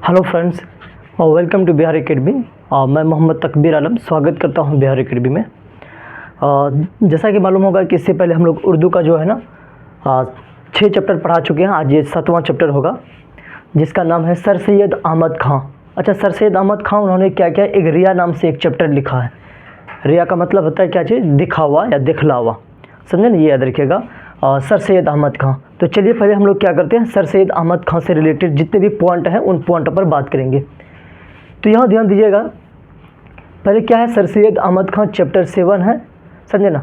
Hello friends, welcome to Bihar academy. मैं मोहम्मद तकबीर आलम स्वागत करता हूं बिहार एकेडमी में। जैसा कि मालूम होगा कि इससे पहले हम लोग उर्दू का जो है ना 6 चैप्टर पढ़ा चुके हैं। आज ये 7वां चैप्टर होगा जिसका नाम है सर सैयद अहमद खां। अच्छा, सर सैयद अहमद खां उन्होंने क्या किया, एक रिया नाम से एक चैप्टर लिखा है। रिया का मतलब होता है क्या चीज़, दिखावा या दिखलावा, समझे ना, ये याद रखिएगा। सर सैयद अहमद खां। तो चलिए पहले हम लोग क्या करते हैं, सर सैयद अहमद खां से रिलेटेड जितने भी पॉइंट हैं उन पॉइंट पर बात करेंगे। तो यहाँ ध्यान दीजिएगा, पहले क्या है, सर सैयद अहमद खां चैप्टर 7 है, समझे ना।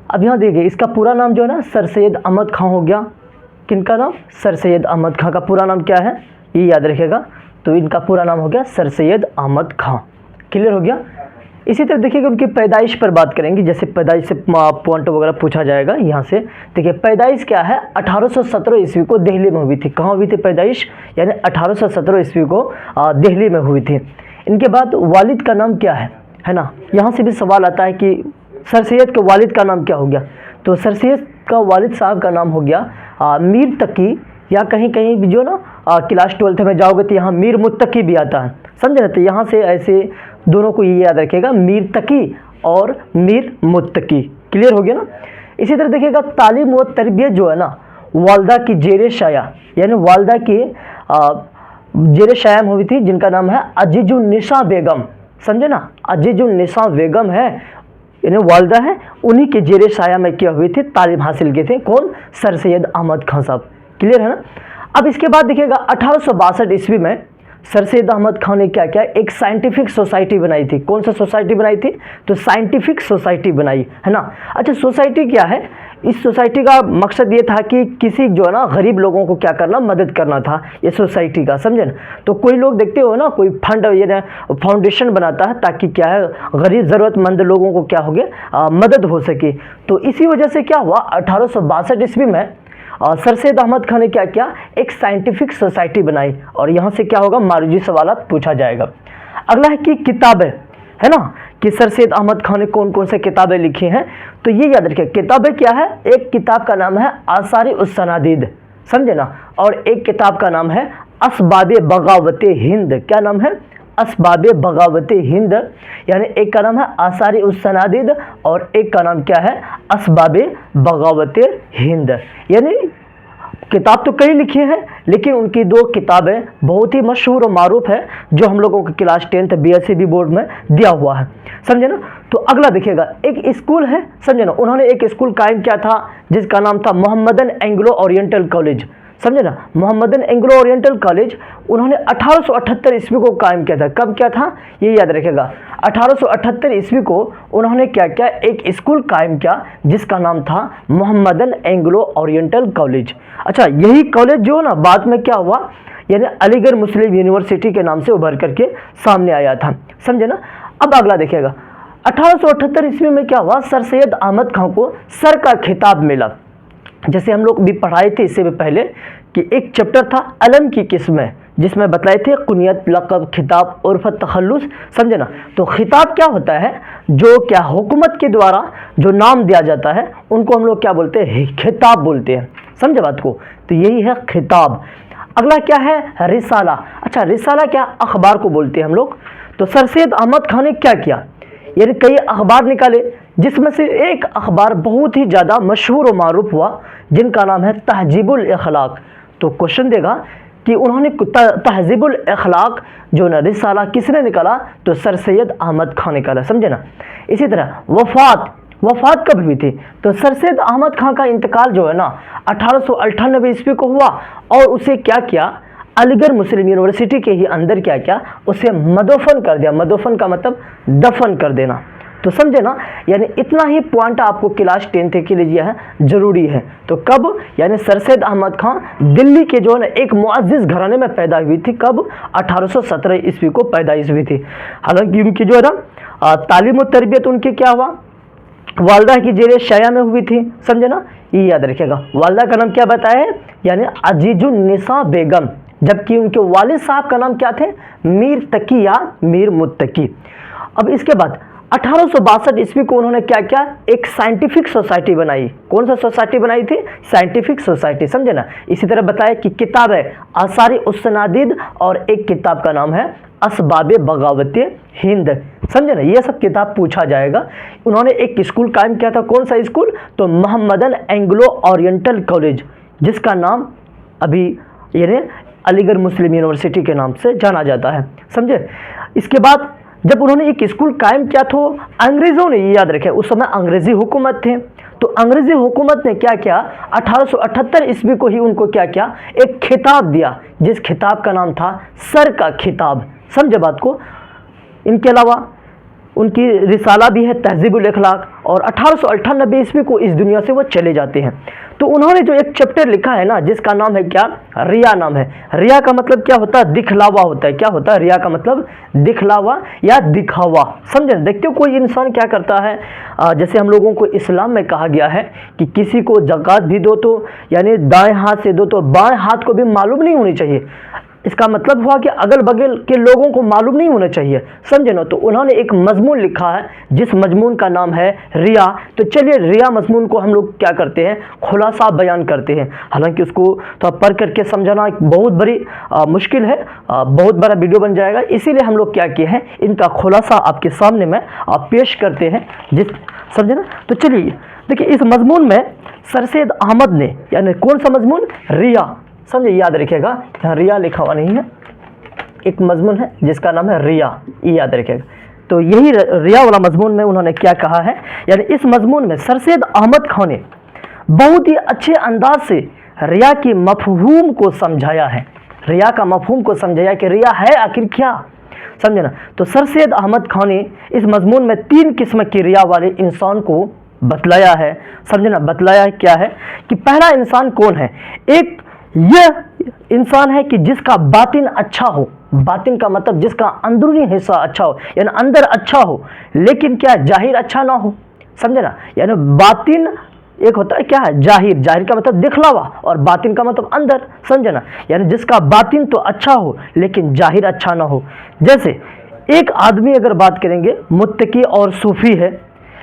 अब यहाँ देखिए, इसका पूरा नाम जो है ना सर सैयद अहमद खां हो गया। किनका नाम, सर सैयद अहमद खां का पूरा नाम क्या है, ये याद रखिएगा। तो इनका पूरा नाम हो गया सर सैयद अहमद खां। क्लियर हो गया। इसी तरह देखिएगा उनकी पैदाइश पर बात करेंगे, जैसे पैदाइश से पॉइंट वगैरह पूछा जाएगा। यहाँ से देखिए पैदाइश क्या है, 1817 ईस्वी को दिल्ली में हुई थी। कहाँ हुई थी पैदाइश, यानी 1817 ईस्वी को दिल्ली में हुई थी। इनके बाद वालिद का नाम क्या है ना। यहाँ से भी सवाल आता है कि सर सैयद के वालिद का नाम क्या हो गया। तो सर सैयद का वालिद साहब का नाम हो गया मीर तकी, या कहीं कहीं भी जो ना क्लास 12th में जाओगे तो यहाँ मीर मुत्तकी भी आता है, समझ रहे। तो यहाँ से ऐसे दोनों को ये याद रखिएगा, मीर तकी और मीर मुत्तकी। क्लियर हो गया ना। इसी तरह देखिएगा तालीम व तरबियत जो है ना वालदा की जेर शाया, यानी वालदा की जेर शाया में हुई थी, जिनका नाम है अजीजुन्निसा बेगम, समझे ना। अजीजुन्निसा बेगम है, यानी वालदा है, उन्हीं के जेर शाया में क्या हुई थी, तालीम हासिल किए थे। कौन, सर सैयद अहमद खां साहब। क्लियर है ना। अब इसके बाद देखिएगा 1862 ईस्वी में सर सैयद अहमद खां ने क्या किया, एक साइंटिफिक सोसाइटी बनाई थी। कौन सा सोसाइटी बनाई थी, तो साइंटिफिक सोसाइटी बनाई है ना। अच्छा, सोसाइटी क्या है, इस सोसाइटी का मकसद ये था कि किसी जो है ना गरीब लोगों को क्या करना, मदद करना था ये सोसाइटी का, समझे ना। तो कोई लोग देखते हो ना, कोई फंड ये ना फाउंडेशन बनाता है ताकि क्या है गरीब ज़रूरतमंद लोगों को क्या हो गया मदद हो सके। तो इसी वजह से क्या हुआ, 1862 ईस्वी में सर सैयद अहमद खान ने क्या किया, एक साइंटिफिक सोसाइटी बनाई। और यहाँ से क्या होगा, मारूजी सवालात पूछा जाएगा। अगला है कि किताबें, है ना, कि सर सैयद अहमद खान ने कौन कौन से किताबें लिखी हैं। तो ये याद रखिए, किताबें क्या है, एक किताब का नाम है आसारी उस सनादीद, समझे ना। और एक किताब का नाम है असबाबे बगावते हिंद। क्या नाम है, असबाबे बगावते हिंद, यानी एक का नाम है आसारी उस सनादीद और एक का नाम क्या है, असबाबे बगावते हिंद। यानी किताब तो कई लिखी हैं, लेकिन उनकी 2 किताबें बहुत ही मशहूर और मारूफ है, जो हम लोगों को क्लास 10th BSc बोर्ड में दिया हुआ है, समझे ना। तो अगला देखिएगा, एक स्कूल है, समझे ना। उन्होंने एक स्कूल कायम किया था जिसका नाम था मोहम्मदन एंग्लो ओरिएंटल कॉलेज, समझे ना। मोहम्मदन एंग्लो ओरिएंटल कॉलेज उन्होंने 1878 ईस्वी को कायम किया था। कब किया था, ये याद रखिएगा, 1878 ईस्वी को उन्होंने क्या किया, एक स्कूल कायम किया जिसका नाम था मोहम्मदन एंग्लो ओरिएंटल कॉलेज। अच्छा, यही कॉलेज जो ना बाद में क्या हुआ, यानी अलीगढ़ मुस्लिम यूनिवर्सिटी के नाम से उभर करके सामने आया था, समझे ना। अब अगला देखिएगा, 1878 ईस्वी में क्या हुआ, सर सैयद अहमद खां को सर का खिताब मिला। जैसे हम लोग भी पढ़ाए थे इससे भी पहले कि एक चैप्टर था अलम की किस्में, जिसमें बताए थे कुनियत, लक़ब, खिताब, उर्फ़त, तखल्लुस, समझे ना। तो खिताब क्या होता है, जो क्या हुकूमत के द्वारा जो नाम दिया जाता है उनको हम लोग क्या बोलते हैं, खिताब बोलते हैं, समझे बात को। तो यही है खिताब। अगला क्या है, रिसाला। अच्छा, रिसाला क्या, अखबार को बोलते हैं हम लोग। तो सर सैयद अहमद खान ने क्या किया, यानी कई अखबार निकाले, जिसमें से एक अखबार बहुत ही ज़्यादा मशहूर और मारूफ हुआ, जिनका नाम है तहजीबुल अखलाक। तो क्वेश्चन देगा कि उन्होंने तहजीबुल अखलाक जो ना रिसाला किसने निकाला, तो सर सैयद अहमद खान निकाला, समझे ना। इसी तरह वफ़ात कब हुई थी, तो सर सैयद अहमद खान का इंतकाल जो है ना 1898 ईस्वी को हुआ। और उसे क्या किया, अलीगढ़ मुस्लिम यूनिवर्सिटी के ही अंदर क्या किया, उसे मदफन कर दिया। मदफन का मतलब दफन कर देना, तो समझे ना। यानी इतना ही पॉइंट आपको क्लास 10th के लिए है जरूरी है। तो कब, यानी सर सैयद अहमद खान दिल्ली के जो है ना एक मुअज़्ज़िज़ घराने में पैदा हुई थी। कब, 1817 ईस्वी को पैदाइश हुई थी। हालांकि उनकी जो है ना तालीम और तरबियत उनकी क्या हुआ, वालदा की जेर शाया में हुई थी, समझे ना। ये याद रखिएगा, वालदा का नाम क्या बताया है, यानी अजीजुन्निसा बेगम, जबकि उनके वालिद साहब का नाम क्या थे, मीर तकी या मीर मुत्तकी। अब इसके बाद 1862 ईस्वी को उन्होंने क्या किया, एक साइंटिफिक सोसाइटी बनाई। कौन सा सोसाइटी बनाई थी? साइंटिफिक सोसाइटी, समझे ना। इसी तरह बताया कि किताब है आसारी उस्सनादिद और एक किताब का नाम है असबाबे बगावत हिंद, समझे ना। ये सब किताब पूछा जाएगा। उन्होंने एक स्कूल कायम किया था। कौन सा स्कूल? तो मोहम्मदन एंग्लो ओरिएंटल कॉलेज, जिसका नाम अभी ये अलीगढ़ मुस्लिम यूनिवर्सिटी के नाम से जाना जाता है, समझे। इसके बाद जब उन्होंने एक स्कूल कायम किया तो अंग्रेज़ों ने, ये याद रखें उस समय अंग्रेज़ी हुकूमत थे, तो अंग्रेज़ी हुकूमत ने क्या किया, 1878 ईस्वी को ही उनको क्या किया, एक खिताब दिया, जिस खिताब का नाम था सर का खिताब, समझे बात को। इनके अलावा उनकी रिसाला भी है तहज़ीबुल अखलाक, और 1898 ईस्वी को इस दुनिया से वो चले जाते हैं। तो उन्होंने जो एक चैप्टर लिखा है ना, जिसका नाम है क्या, रिया नाम है। रिया का मतलब क्या होता है? दिखलावा होता है। क्या होता है? रिया का मतलब दिखलावा या दिखावा, समझे। देखते हो कोई इंसान क्या करता है, जैसे हम लोगों को इस्लाम में कहा गया है कि किसी को ज़कात भी दो तो यानी दाएं हाथ से दो, तो बाएं हाथ को भी मालूम नहीं होनी चाहिए। इसका मतलब हुआ कि अगल बगल के लोगों को मालूम नहीं होना चाहिए, समझे ना। तो उन्होंने एक मजमून लिखा है जिस मजमून का नाम है रिया। तो चलिए रिया मजमून को हम लोग क्या करते हैं, खुलासा बयान करते हैं। हालांकि उसको तो पढ़ करके समझाना एक बहुत बड़ी मुश्किल है, बहुत बड़ा वीडियो बन जाएगा, इसीलिए हम लोग क्या किए हैं, इनका खुलासा आपके सामने में पेश करते हैं, जिस समझे ना। तो चलिए देखिए, इस मजमून में सर सैयद अहमद ने, यानी कौन सा मजमून, रिया, समझे, याद रखिएगा, यहाँ रिया लिखा हुआ नहीं है, एक मजमून है जिसका नाम है रिया, ये याद रखिएगा। तो यही रिया वाला मजमून में उन्होंने क्या कहा है, यानी इस मजमून में सर सैयद अहमद खान ने बहुत ही अच्छे अंदाज से रिया की मफहूम को समझाया है। रिया का मफहूम को समझाया कि रिया है आखिर क्या, समझे ना। तो सर सैयद अहमद खान ने इस मजमून में 3 किस्म की रिया वाले इंसान को बतलाया है, समझे ना। बतलाया है क्या है कि पहला इंसान कौन है, एक यह इंसान है कि जिसका बातिन अच्छा हो। बातिन का मतलब जिसका अंदरूनी हिस्सा अच्छा हो, यानी अंदर अच्छा हो, लेकिन क्या जाहिर अच्छा ना हो, समझे ना। यानी बातिन एक होता है क्या है, जाहिर, जाहिर का मतलब दिखलावा, और बातिन का मतलब अंदर, समझे ना। यानी जिसका बातिन तो अच्छा हो लेकिन जाहिर अच्छा ना हो। जैसे एक आदमी अगर बात करेंगे, मुत्तकी और सूफी है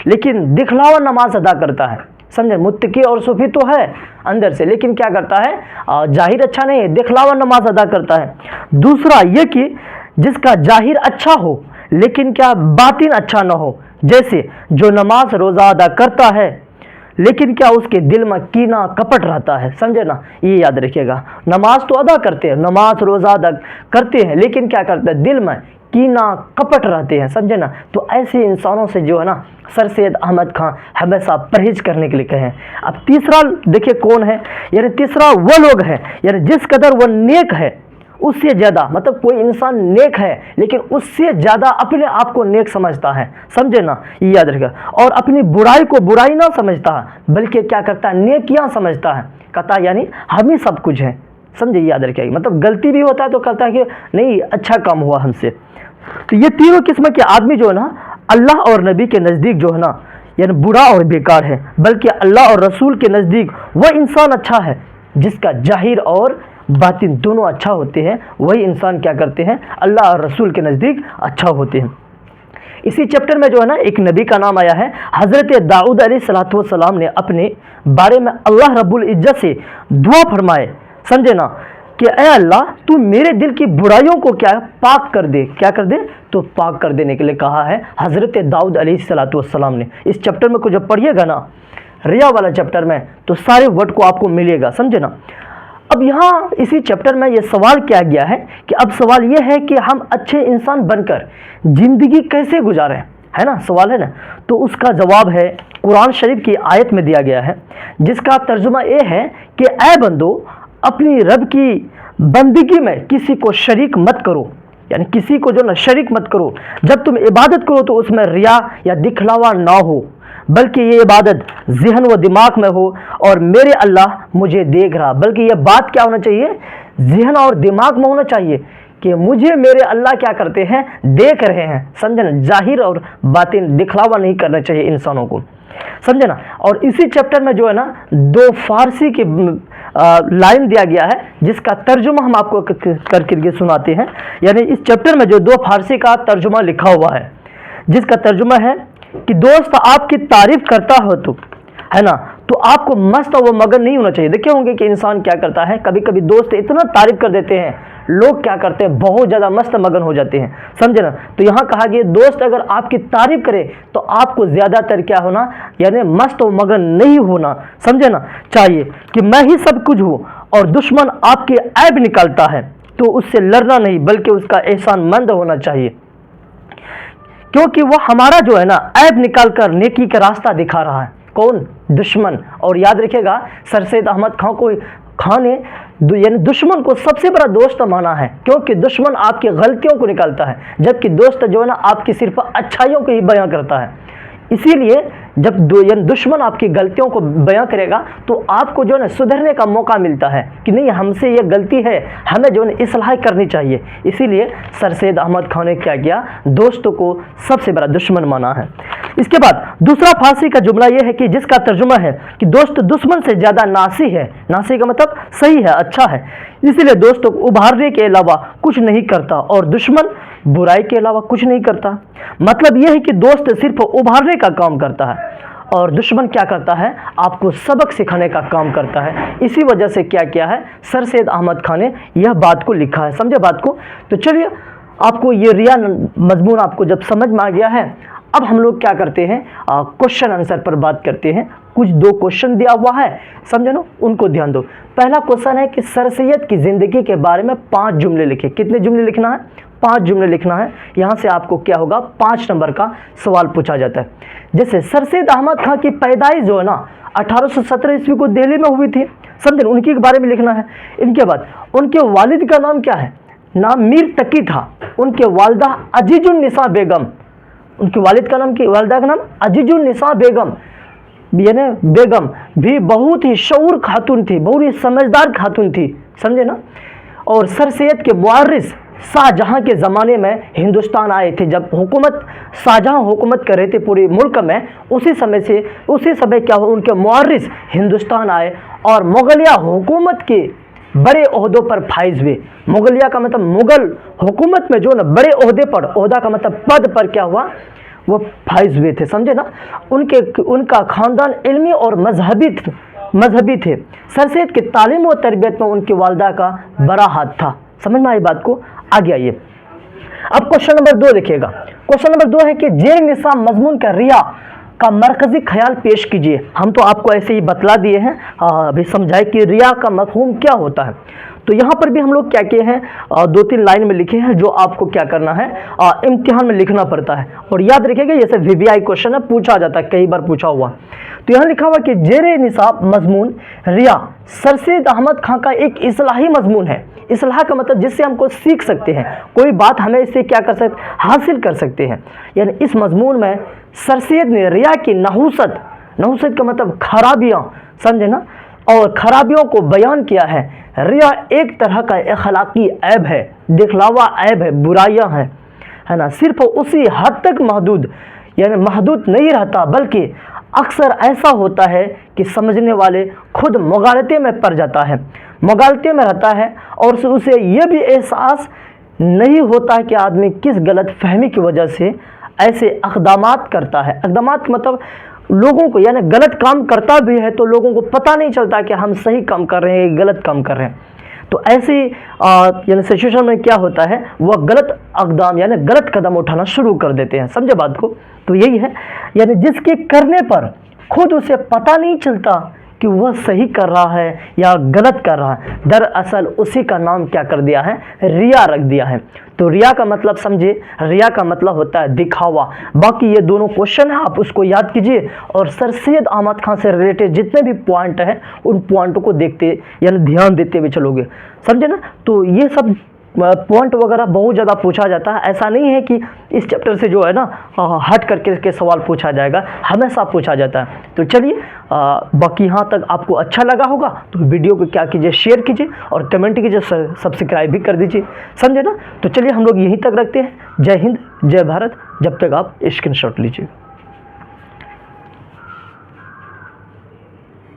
लेकिन दिखलावा नमाज अदा करता है, समझे। मुत्तकी और सूफी तो है अंदर से, लेकिन क्या करता है, जाहिर अच्छा नहीं है, दिखलावा नमाज अदा करता है। दूसरा ये कि जिसका जाहिर अच्छा हो लेकिन क्या बातिन अच्छा ना हो, जैसे जो नमाज रोज़ा अदा करता है लेकिन क्या उसके दिल में कीना कपट रहता है, समझे ना। ये याद रखिएगा, नमाज तो अदा करते हैं, नमाज रोज़ा अदा करते हैं, लेकिन क्या करते हैं, दिल में कीना कपट रहते हैं, समझे ना। तो ऐसे इंसानों से जो है ना, सर सैयद अहमद खान हमेशा परहेज करने के लिए कहे हैं। अब तीसरा देखिए कौन है, यानी तीसरा वो लोग हैं, यानी जिस कदर वो नेक है उससे ज़्यादा, मतलब कोई इंसान नेक है लेकिन उससे ज़्यादा अपने आप को नेक समझता है, समझे ना, ये याद रखेगा। और अपनी बुराई को बुराई ना समझता है बल्कि क्या करता है, नेकियां समझता है, कहता है यानी हम ही सब कुछ है, समझे, याद रखिएगा। मतलब गलती भी होता है तो कहता है कि नहीं अच्छा काम हुआ हमसे। तो ये तीनों किस्म के आदमी जो है ना, अल्लाह और नबी के नज़दीक जो है ना, यानी बुरा और बेकार है, बल्कि अल्लाह और रसूल के नज़दीक वह इंसान अच्छा है जिसका जाहिर और बातिन दोनों अच्छा होते हैं। वही इंसान क्या करते हैं, अल्लाह और रसूल के नज़दीक अच्छा होते हैं। इसी चैप्टर में जो है ना, एक नबी का नाम आया है, हज़रत दाऊद अलैहिस्सलातु वस्सलाम ने अपने बारे में अल्लाह रब्बुल इज्जत से दुआ फरमाए, समझे ना, कि ऐ अल्लाह तू मेरे दिल की बुराइयों को क्या पाक कर दे, क्या कर दे, तो पाक कर देने के लिए कहा है हज़रत दाऊद अलैहिस्सलातु वस्सलाम ने। इस चैप्टर में को जब पढ़िएगा ना, रिया वाला चैप्टर में, तो सारे वर्ड को आपको मिलेगा, समझे ना। अब यहाँ इसी चैप्टर में ये सवाल किया गया है कि अब सवाल ये है कि हम अच्छे इंसान बनकर ज़िंदगी कैसे गुजारें, है ना, सवाल है ना। तो उसका जवाब है कुरान शरीफ की आयत में दिया गया है, जिसका तर्जुमा ये है कि ऐ बंदो अपनी रब की बंदगी में किसी को शरीक मत करो, यानी किसी को जो ना शरीक मत करो। जब तुम इबादत करो तो उसमें रिया या दिखलावा ना हो, बल्कि ये इबादत जहन व दिमाग में हो और मेरे अल्लाह मुझे देख रहा, बल्कि ये बात क्या होना चाहिए, जहन और दिमाग में होना चाहिए कि मुझे मेरे अल्लाह क्या करते हैं, देख रहे हैं, समझे ना। जाहिर और बातिन दिखलावा नहीं करना चाहिए इंसानों को, समझे ना। और इसी चैप्टर में जो है ना, 2 फारसी के लाइन दिया गया है, जिसका तर्जुमा हम आपको करके सुनाते हैं। यानी इस चैप्टर में जो 2 फारसी का तर्जुमा लिखा हुआ है, जिसका तर्जुमा है कि दोस्त आपकी तारीफ करता हो तो, है ना, तो आपको मस्त व मगन नहीं होना चाहिए। देखे होंगे कि इंसान क्या करता है, कभी कभी दोस्त इतना तारीफ कर देते हैं, लोग क्या करते हैं, बहुत ज़्यादा मस्त मगन हो जाते हैं, समझे ना। तो यहाँ कहा गया दोस्त अगर आपकी तारीफ करे तो आपको ज़्यादातर क्या होना, यानी मस्त व मगन नहीं होना, समझे ना, चाहिए कि मैं ही सब कुछ हूँ। और दुश्मन आपके ऐब निकालता है तो उससे लड़ना नहीं बल्कि उसका एहसानमंद होना चाहिए, क्योंकि वह हमारा जो है ना ऐब निकाल कर नेकी का रास्ता दिखा रहा है। कौन? दुश्मन। और याद रखिएगा सर सैयद अहमद खां ने यानी दुश्मन को सबसे बड़ा दोस्त माना है, क्योंकि दुश्मन आपकी गलतियों को निकालता है, जबकि दोस्त जो है ना आपकी सिर्फ अच्छाइयों को ही बयां करता है। इसीलिए जब दुश्मन आपकी गलतियों को बयां करेगा तो आपको जो है ना सुधरने का मौका मिलता है कि नहीं, हमसे ये गलती है, हमें जो है इस्लाह करनी चाहिए। इसीलिए सर सैयद अहमद खान ने क्या किया, दोस्तों को सबसे बड़ा दुश्मन माना है। इसके बाद दूसरा फारसी का जुमला ये है कि जिसका तर्जुमा है कि दोस्त दुश्मन से ज़्यादा नासी है। नासी का मतलब सही है, अच्छा है, इसीलिए दोस्तों को उभारने के अलावा कुछ नहीं करता और दुश्मन बुराई के अलावा कुछ नहीं करता। मतलब यह है कि दोस्त सिर्फ उभारने का काम करता है और दुश्मन क्या करता है, आपको सबक सिखाने का काम करता है। इसी वजह से क्या किया है, सर सैयद अहमद खान ने यह बात को लिखा है। समझे बात को। तो चलिए आपको ये रिया मजमून आपको जब समझ में आ गया है, अब हम लोग क्या करते हैं, क्वेश्चन आंसर पर बात करते हैं। कुछ 2 क्वेश्चन दिया हुआ है, समझे ना, उनको ध्यान दो। पहला क्वेश्चन है कि सर सैयद की ज़िंदगी के बारे में 5 जुमले लिखे। कितने जुमले लिखना है? 5 जुमले लिखना है। यहाँ से आपको क्या होगा, 5 नंबर का सवाल पूछा जाता है। जैसे सर सैयद अहमद खां की पैदाइश जो है ना 1817 ईस्वी को दिल्ली में हुई थी, समझे, उनके बारे में लिखना है। इनके बाद उनके वालिद का नाम क्या है, नाम मीर तकी था। उनके वालदा अजीजुन्निसा बेगम, उनके वालिद का नाम की वालदा का नाम अजीजुन्निसा बेगम, यानी बेगम भी बहुत ही शऊर खातून थी, बहुत ही समझदार खातून थी, समझे ना। और सर सैयद के मुअर्रिस शाहजहां के ज़माने में हिंदुस्तान आए थे। जब हुकूमत शाहजहां हुकूमत कर रहे थे पूरे मुल्क में, उसी समय क्या हुआ, उनके मुअर्रिस हिंदुस्तान आए और मुगलिया हुकूमत के बड़े ओहदों पर फाइज हुए। मुगलिया का मतलब मुगल हुकूमत में जो ना बड़े ओहदे पर, ओहदा का मतलब पद पर क्या हुआ, वो फाइज हुए थे, समझे ना। उनका ख़ानदान इल्मी और मजहबी थे। सर सैयद की तालीम और तरबियत में उनकी वालदा का बड़ा हाथ था। समझ में आई बात को। आगे आइए, अब क्वेश्चन नंबर 2 देखिएगा। क्वेश्चन नंबर 2 है कि जेर निसाब मजमून का रिया का मरकजी ख्याल पेश कीजिए। हम तो आपको ऐसे ही बतला दिए हैं, अभी समझाए कि रिया का मफहूम क्या होता है। तो यहाँ पर भी हम लोग क्या किए हैं, 2-3 लाइन में लिखे हैं, जो आपको क्या करना है, इम्तिहान में लिखना पड़ता है। और याद रखिएगा जैसे VVI क्वेश्चन है, पूछा जाता है, कई बार पूछा हुआ। तो यहाँ लिखा हुआ कि जेर निसाब मजमून रिया सर सैयद अहमद खां का एक इस्लाही मजमून है। इस्लाह का मतलब जिससे हमको सीख सकते हैं, कोई बात हमें इससे क्या कर सकते, हासिल कर सकते हैं। यानी इस मजमून में सर सैयद ने रिया की नहुसत का मतलब खराबियाँ, समझे ना, और खराबियों को बयान किया है। रिया एक तरह का अखलाकी ऐब है, दिखलावा ऐब है, बुराइयां हैं, है ना। सिर्फ उसी हद तक महदूद नहीं रहता, बल्कि अक्सर ऐसा होता है कि समझने वाले खुद मुगालते में पड़ जाता है, मुगालते में रहता है, और उसे यह भी एहसास नहीं होता कि आदमी किस गलत फहमी की वजह से ऐसे अक़दामात करता है। अक़दामात मतलब लोगों को, यानी गलत काम करता भी है तो लोगों को पता नहीं चलता कि हम सही काम कर रहे हैं, गलत काम कर रहे हैं। तो ऐसी यानी सिचुएशन में क्या होता है, वह गलत अक़दाम यानी गलत कदम उठाना शुरू कर देते हैं। समझे बात को। तो यही है, यानी जिसके करने पर खुद उसे पता नहीं चलता कि वह सही कर रहा है या गलत कर रहा है, दरअसल उसी का नाम क्या कर दिया है, रिया रख दिया है। तो रिया का मतलब समझे, रिया का मतलब होता है दिखावा। बाकी ये दोनों क्वेश्चन है, आप उसको याद कीजिए और सर सैयद अहमद खां से रिलेटेड जितने भी पॉइंट हैं उन पॉइंटों को देखते यानी ध्यान देते हुए चलोगे, समझे ना। तो ये सब पॉइंट वगैरह बहुत ज़्यादा पूछा जाता है। ऐसा नहीं है कि इस चैप्टर से जो है ना हट करके के सवाल पूछा जाएगा, हमेशा पूछा जाता है। तो चलिए बाकी यहाँ तक आपको अच्छा लगा होगा तो वीडियो को क्या कीजिए, शेयर कीजिए और कमेंट कीजिए, सब्सक्राइब भी कर दीजिए, समझे ना। तो चलिए हम लोग यहीं तक रखते हैं। जय हिंद, जय भारत। जब तक आप स्क्रीनशॉट लीजिए।